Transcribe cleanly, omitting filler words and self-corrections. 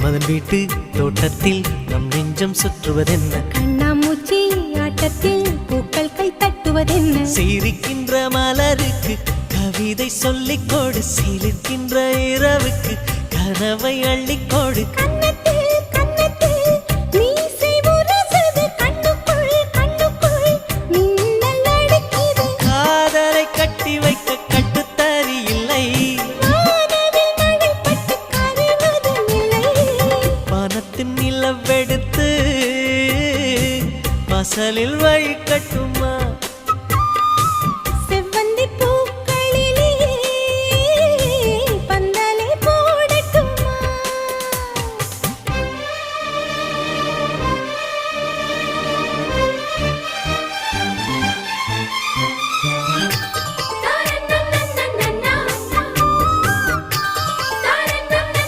மன்மதன் வீட்டு தோட்டத்தில் நம் நெஞ்சம் சுற்றுவதென்ன? கண்ணாமூச்சி ஆட்டத்தில் பூக்கள் கை தட்டுவதென்ன? சிரிக்கின்ற மலருக்கு கவிதை சொல்லிக்கோடு, சிலிர்க்கின்ற இரவுக்கு கனவை அள்ளிக்கோடு. காதலை கட்டி வைக்க கட்டுத்தறி இல்லை, வானத்தின் நிலவெடுத்து வாசலில் வழி கட்டும்